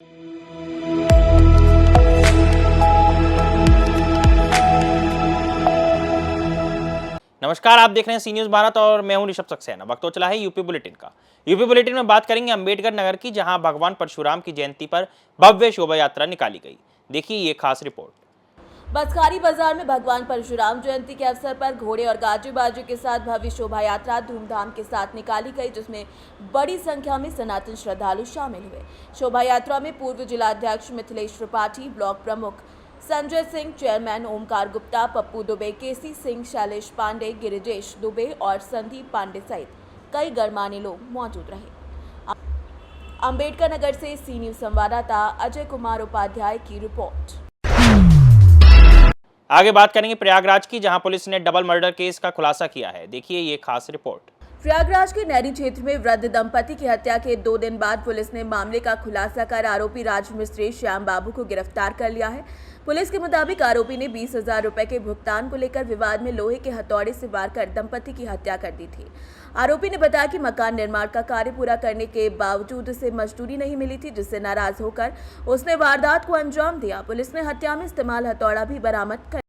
नमस्कार, आप देख रहे हैं सी न्यूज़ भारत और मैं हूं ऋषभ सक्सेना। वक्त तो चला है यूपी बुलेटिन का। यूपी बुलेटिन में बात करेंगे अंबेडकर नगर की, जहां भगवान परशुराम की जयंती पर भव्य शोभा यात्रा निकाली गई। देखिए ये खास रिपोर्ट। बसखारी बाजार में भगवान परशुराम जयंती के अवसर पर घोड़े और गाजे बाजे के साथ भव्य शोभा यात्रा धूमधाम के साथ निकाली गई, जिसमें बड़ी संख्या में सनातन श्रद्धालु शामिल हुए। शोभा यात्रा में पूर्व जिलाध्यक्ष मिथिलेश त्रिपाठी, ब्लॉक प्रमुख संजय सिंह, चेयरमैन ओमकार गुप्ता, पप्पू दुबे, केसी सिंह, शैलेश पांडे, गिरिजेश दुबे और संदीप पांडे सहित कई गणमान्य लोग मौजूद रहे। अंबेडकर नगर से सी न्यूज़ संवाददाता अजय कुमार उपाध्याय की रिपोर्ट। आगे बात करेंगे प्रयागराज की, जहां पुलिस ने डबल मर्डर केस का खुलासा किया है। देखिए ये खास रिपोर्ट। प्रयागराज के नैनी क्षेत्र में वृद्ध दंपति की हत्या के 2 दिन बाद पुलिस ने मामले का खुलासा कर आरोपी राजमिस्त्री श्याम बाबू को गिरफ्तार कर लिया है। पुलिस के मुताबिक आरोपी ने 20,000 रुपए के भुगतान को लेकर विवाद में लोहे के हथौड़े से वार कर दंपति की हत्या कर दी थी। आरोपी ने बताया कि मकान निर्माण का कार्य पूरा करने के बावजूद उसे मजदूरी नहीं मिली थी, जिससे नाराज होकर उसने वारदात को अंजाम दिया। पुलिस ने हत्या में इस्तेमाल हथौड़ा भी बरामद कर।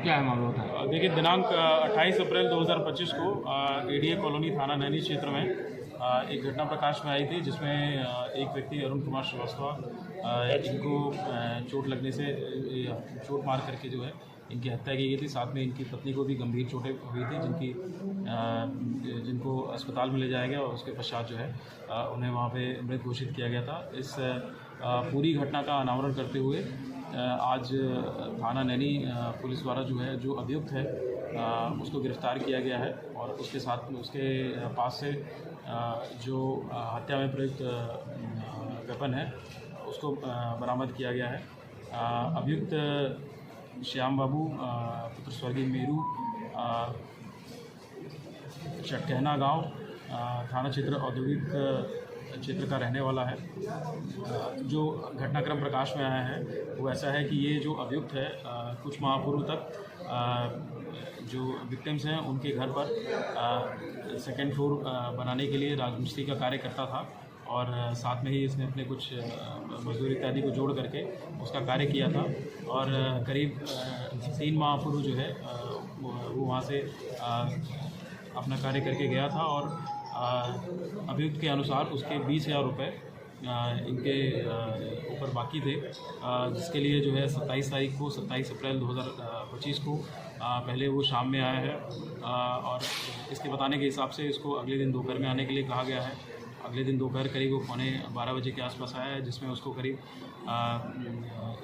क्या है मामला होता है? देखिए, दिनांक 28 अप्रैल 2025 को एडीए कॉलोनी थाना नैनी क्षेत्र में एक घटना प्रकाश में आई थी, जिसमें एक व्यक्ति अरुण कुमार श्रीवास्तव इनको चोट लगने से चोट मार करके जो है इनकी हत्या की गई थी। साथ में इनकी पत्नी को भी गंभीर चोटें हुई थी, जिनको अस्पताल में ले जाया गया और उसके पश्चात जो है उन्हें वहाँ पे मृत घोषित किया गया था। इस पूरी घटना का अनावरण करते हुए आज थाना नैनी पुलिस द्वारा जो है जो अभियुक्त है उसको गिरफ्तार किया गया है और उसके साथ में उसके पास से जो हत्या में प्रयुक्त वेपन है उसको बरामद किया गया है। अभियुक्त श्याम बाबू पुत्र स्वर्गीय मेरू चटकहना गांव थाना क्षेत्र औद्योगिक क्षेत्र का रहने वाला है। जो घटनाक्रम प्रकाश में आया है वो ऐसा है कि ये जो अभियुक्त है कुछ माह पूर्व तक जो विक्टिम्स हैं उनके घर पर सेकेंड फ्लोर बनाने के लिए राजमिस्त्री का कार्य करता था और साथ में ही इसने अपने कुछ मजदूर इत्यादि को जोड़ करके उसका कार्य किया था और करीब 3 माह पूर्व जो है वो वहाँ से अपना कार्य करके गया था और अभियुक्त के अनुसार उसके 20,000 रुपये इनके ऊपर बाकी थे, जिसके लिए जो है 27 अप्रैल 2025 को पहले वो शाम में आया है और इसके बताने के हिसाब से इसको अगले दिन दोपहर में आने के लिए कहा गया है। अगले दिन दोपहर करीब वो 12:15 बजे के आसपास आया है, जिसमें उसको करीब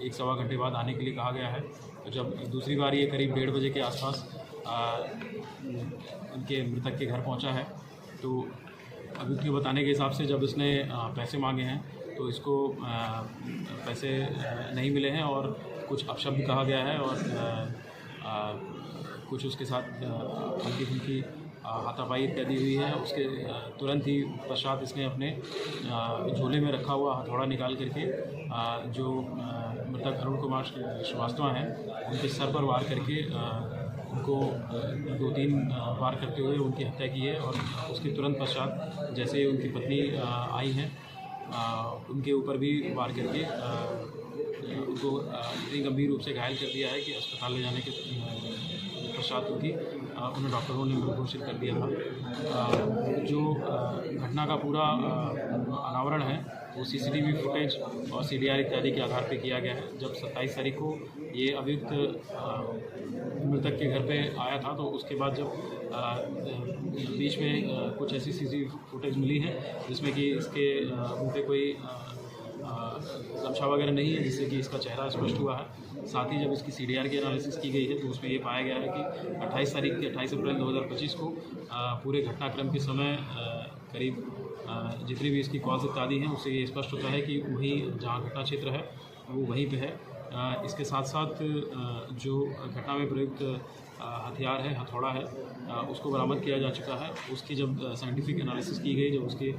1-1.25 घंटे बाद आने के लिए कहा गया है। तो जब दूसरी बार ये करीब 1:30 बजे के आसपास उनके मृतक के घर पहुंचा है, तो अभियुक्त के बताने के हिसाब से जब इसने पैसे मांगे हैं तो इसको पैसे नहीं मिले हैं और कुछ अपशब्द कहा गया है और कुछ उसके साथ हल्की फुल्की हाथापाई इत्यादि हुई है। उसके तुरंत ही पश्चात इसने अपने झोले में रखा हुआ हथौड़ा निकाल करके जो मृतक अरुण कुमार श्रीवास्तव हैं उनके सर पर वार करके उनको 2-3 वार करते हुए उनकी हत्या की है और उसके तुरंत पश्चात जैसे उनकी पत्नी आई हैं उनके ऊपर भी वार करके उनको इतनी गंभीर रूप से घायल कर दिया है कि अस्पताल ले जाने के पश्चात उन्हें डॉक्टरों ने मृत घोषित कर दिया था। जो घटना का पूरा अनावरण है वो सीसीटीवी फुटेज और सीडीआर इत्यादि के आधार पर किया गया है। जब 27 तारीख को ये अभियुक्त मृतक के घर पे आया था तो उसके बाद जब बीच में कुछ ऐसी सीसीटीवी फुटेज मिली है जिसमें कि इसके मुँह पे कोई गमछा वगैरह नहीं है, जिससे कि इसका चेहरा स्पष्ट हुआ है। साथ ही जब इसकी सीडीआर की एनालिसिस की गई है तो उसमें ये पाया गया है कि 28 अप्रैल 2025 को पूरे घटनाक्रम के समय करीब जितनी भी इसकी कॉल्स इत्यादि हैं उससे ये स्पष्ट होता है कि वही जहाँ घटना क्षेत्र है वो वहीं पे है। इसके साथ साथ जो घटना में प्रयुक्त हथियार है, हथौड़ा है, उसको बरामद किया जा चुका है। उसकी जब साइंटिफिक एनालिसिस की गई, जब उसके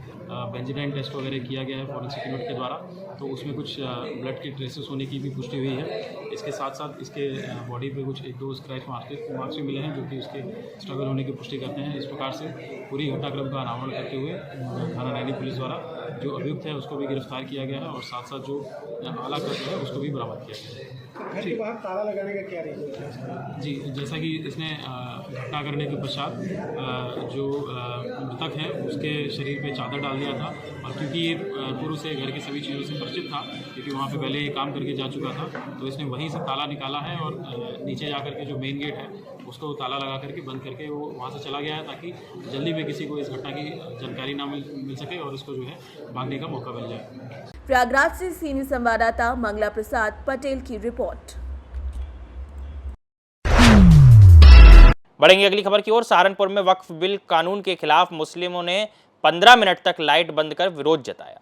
बेंजीडाइन टेस्ट वगैरह किया गया है फॉरेंसिक यूनिट के द्वारा, तो उसमें कुछ ब्लड के ट्रेसेस होने की भी पुष्टि हुई है। इसके साथ साथ इसके बॉडी पे कुछ 1-2 स्क्रैच मार्क्स भी मिले हैं, जो कि उसके स्ट्रगल होने की पुष्टि करते हैं। इस प्रकार से पूरी घटनाक्रम का अनावरण करते हुए थाना नैनी पुलिस द्वारा जो अभियुक्त है उसको भी गिरफ्तार किया गया है और साथ साथ जो आला तत्व है उसको भी बरामद किया गया है। घर के बाहर ताला लगाने का क्या रीज़न था? जी, जैसा कि इसने घटना करने के पश्चात जो मृतक है उसके शरीर पे चादर डाल दिया था, और क्योंकि ये पूर्व से घर की सभी चीज़ों से परिचित था, क्योंकि वहाँ पे पहले ये काम करके जा चुका था, तो इसने वहीं से ताला निकाला है और नीचे जा कर के जो मेन गेट है उसको ताला लगा करके बंद करके वो वहाँ से चला गया है, ताकि जल्दी में किसी को इस घटना की जानकारी ना मिल सके और उसको जो है भागने का मौका मिल जाए। प्रयागराज से सीनियर संवाददाता मंगला प्रसाद पटेल की रिपोर्ट। बढ़ेंगे अगली खबर की ओर। सहारनपुर में वक्फ बिल कानून के खिलाफ मुस्लिमों ने 15 मिनट तक लाइट बंद कर विरोध जताया।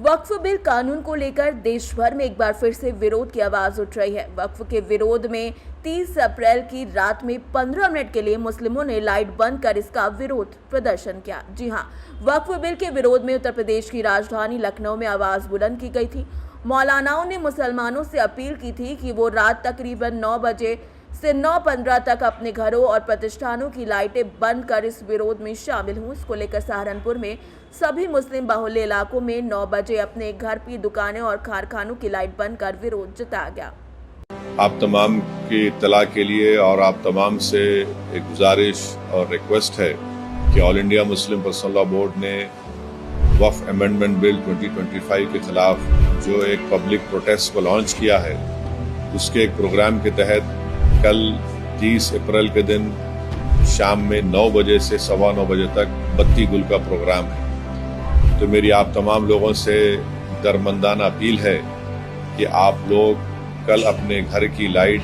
वक्फ बिल कानून को लेकर देश भर में एक बार फिर से विरोध की आवाज उठ रही है। वक्फ के विरोध में 30 अप्रैल की रात में 15 मिनट के लिए मुस्लिमों ने लाइट बंद कर इसका विरोध प्रदर्शन किया। जी हां, वक्फ बिल के विरोध में उत्तर प्रदेश की राजधानी लखनऊ में आवाज बुलंद की गई थी। मौलानाओं ने मुसलमानों से अपील की थी कि वो रात तकरीबन 9 बजे से 9:15 तक अपने घरों और प्रतिष्ठानों की लाइटें बंद कर इस विरोध में शामिल हों। इसको लेकर सहारनपुर में सभी मुस्लिम बाहुल्य इलाकों में 9 बजे अपने घर की दुकानें और कारखानों की लाइट बंद कर विरोध जताया गया। आप तमाम की इत्तला के लिए और आप तमाम से एक गुजारिश और रिक्वेस्ट है कि all India Muslim personal law board ने वक्फ अमेंडमेंट बिल 2025 के खिलाफ जो एक पब्लिक प्रोटेस्ट को लॉन्च किया है, उसके एक प्रोग्राम के तहत कल 30 अप्रैल के दिन शाम में 9 बजे से 9:15 बजे तक बत्ती गुल का प्रोग्राम है। तो मेरी आप तमाम लोगों से दरमंदाना अपील है कि आप लोग कल अपने घर की लाइट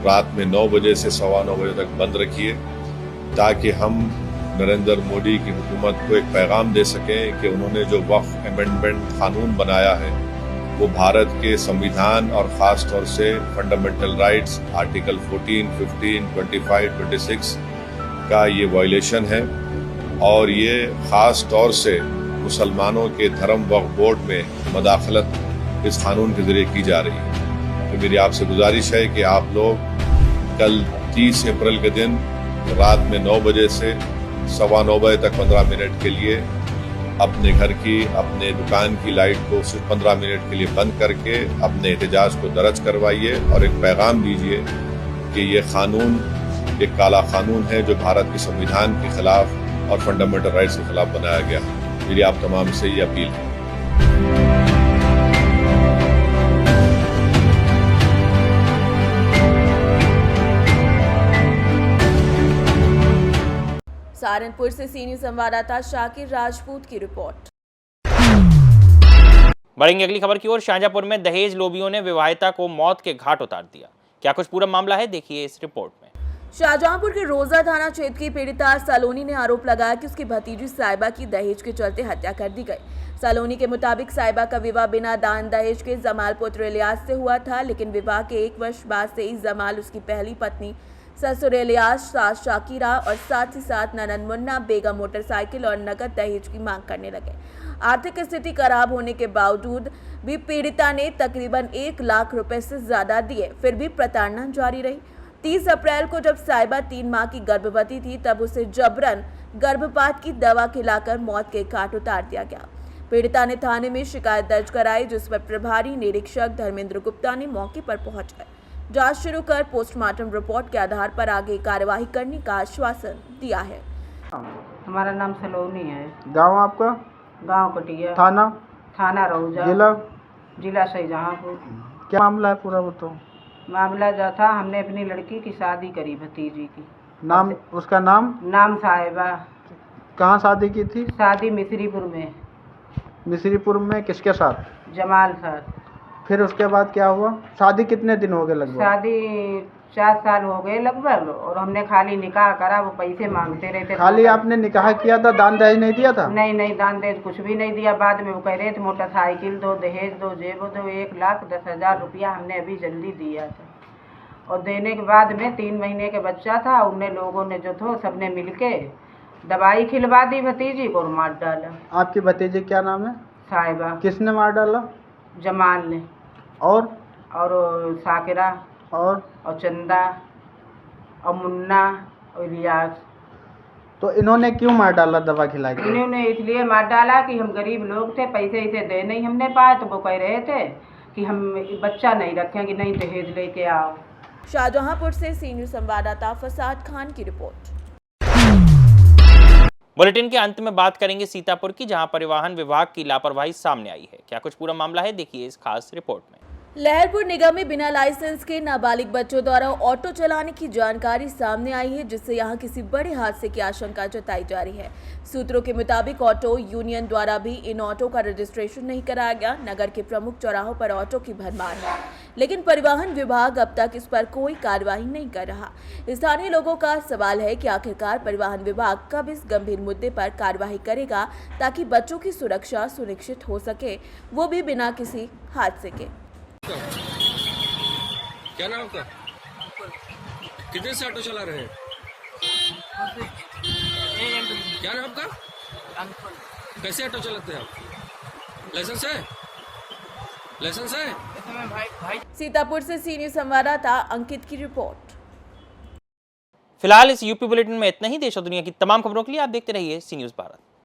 रात में 9 बजे से 9:15 बजे तक बंद रखिए, ताकि हम नरेंद्र मोदी की हुकूमत को एक पैगाम दे सकें कि उन्होंने जो वक्फ अमेंडमेंट कानून बनाया है वो भारत के संविधान और ख़ास तौर से फंडामेंटल राइट्स आर्टिकल 14, 15, 25, 26 का ये वायलेशन है, और ये ख़ास तौर से मुसलमानों के धर्म वक्फ बोर्ड में मदाखलत इस कानून के ज़रिए की जा रही है। तो मेरी आपसे गुजारिश है कि आप लोग कल 30 अप्रैल के दिन रात में 9 बजे से 9:15 बजे तक 15 मिनट के लिए अपने घर की, अपने दुकान की लाइट को सिर्फ 15 मिनट के लिए बंद करके अपने एहतजाज को दर्ज करवाइए और एक पैगाम दीजिए कि ये कानून एक काला कानून है जो भारत के संविधान के खिलाफ और फंडामेंटल राइट्स के खिलाफ बनाया गया है। मेरी आप तमाम से ये अपील है। सहारनपुर से सीनियर संवाददाता शाकिर राजपूत की रिपोर्ट। बढ़ेंगे अगली खबर की ओर। शाहजहांपुर में दहेज लोभियों ने विवाहिता को मौत के घाट उतार दिया। क्या कुछ पूरा मामला है, देखिए इस रिपोर्ट में। शाहजहांपुर के रोजा थाना क्षेत्र की पीड़िता सलोनी ने आरोप लगाया कि उसकी भतीजी साहिबा की दहेज के चलते हत्या कर दी गई। सलोनी के मुताबिक साहिबा का विवाह बिना दान दहेज के जमाल पुत्र इलियास से हुआ था, लेकिन विवाह के 1 वर्ष बाद से ही जमाल उसकी पहली पत्नी ससुर इलियास, सास शाकिरा और साथ ही साथ ननद मुन्ना बेगम मोटरसाइकिल और नकद दहेज की मांग करने लगे। आर्थिक स्थिति खराब होने के बावजूद भी पीड़िता ने तकरीबन 1 लाख रुपए से ज्यादा दिए, फिर भी प्रताड़ना जारी रही। 30 अप्रैल को जब साहिबा 3 माह की गर्भवती थी, तब उसे जबरन गर्भपात की दवा खिलाकर मौत के घाट उतार दिया गया। पीड़िता ने थाने में शिकायत दर्ज कराई, जिस पर प्रभारी निरीक्षक धर्मेंद्र गुप्ता ने मौके पर पहुंचकर जांच शुरू कर पोस्टमार्टम रिपोर्ट के आधार पर आगे कार्यवाही करने का आश्वासन दिया है। हमारा नाम सलोनी है। गांव आपका? गांव कटिया। थाना रहुजा। जिला शाहजहांपुर। क्या मामला है पूरा बताओ। मामला जो था, हमने अपनी लड़की की शादी करी, भतीजी की। नाम उसका नाम साहिबा। कहाँ शादी की थी? शादी मिस्रीपुर में। मिस्रीपुर में किसके साथ? जमाल साथ। फिर उसके बाद क्या हुआ? शादी कितने दिन हो गए लगभग? शादी 4 साल हो गए लगभग, और हमने खाली निकाह करा, वो पैसे मांगते रहते। खाली आपने निकाह किया था, दान दहेज नहीं दिया था? नहीं, दान दहेज कुछ भी नहीं दिया। बाद में वो कह रहे थे मोटरसाइकिल दो, दहेज दो, जेब दो, 1,10,000 रुपया हमने अभी जल्दी दिया था। और देने के बाद में 3 महीने के बच्चा था, उन्हें लोगों ने जो थो सबने मिलके दवाई खिलवा दी भतीजी को और मार डाला। आपकी भतीजी क्या नाम है? साहिबा। किसने मार डाला? जमाल ने। और साकिरा और चंदा और मुन्ना और रियाज। तो इन्होंने क्यों मार डाला दवा खिला के? इन्होंने इसलिए मार डाला कि हम गरीब लोग थे, पैसे इसे दे नहीं हमने पाए, तो वो कह रहे थे कि हम बच्चा नहीं रखेंगे, नहीं दहेज लेके आओ। शाहजहांपुर से सीनियर संवाददाता फसाद खान की रिपोर्ट। बुलेटिन के अंत में बात करेंगे सीतापुर की, जहां परिवहन विभाग की लापरवाही सामने आई है। क्या कुछ पूरा मामला है, देखिए इस खास रिपोर्ट में। लहरपुर निगम में बिना लाइसेंस के नाबालिग बच्चों द्वारा ऑटो चलाने की जानकारी सामने आई है, जिससे यहां किसी बड़े हादसे की आशंका जताई जा रही है। सूत्रों के मुताबिक ऑटो यूनियन द्वारा भी इन ऑटो का रजिस्ट्रेशन नहीं कराया गया। नगर के प्रमुख चौराहों पर ऑटो की भरमार है, लेकिन परिवहन विभाग अब तक इस पर कोई कार्रवाई नहीं कर रहा। स्थानीय लोगों का सवाल है कि आखिरकार परिवहन विभाग कब इस गंभीर मुद्दे पर कार्रवाई करेगा, ताकि बच्चों की सुरक्षा सुनिश्चित हो सके, वो भी बिना किसी हादसे के। क्या नाम आपका? कितने से ऑटो चला रहे हैं? क्या नाम आपका? कैसे ऑटो चलाते हैं आप? लाइसेंस है? लाइसेंस है? सीतापुर से सीनियर संवाददाता अंकित की रिपोर्ट। फिलहाल इस यूपी बुलेटिन में इतना ही। देश और दुनिया की तमाम खबरों के लिए आप देखते रहिए सी न्यूज़ भारत।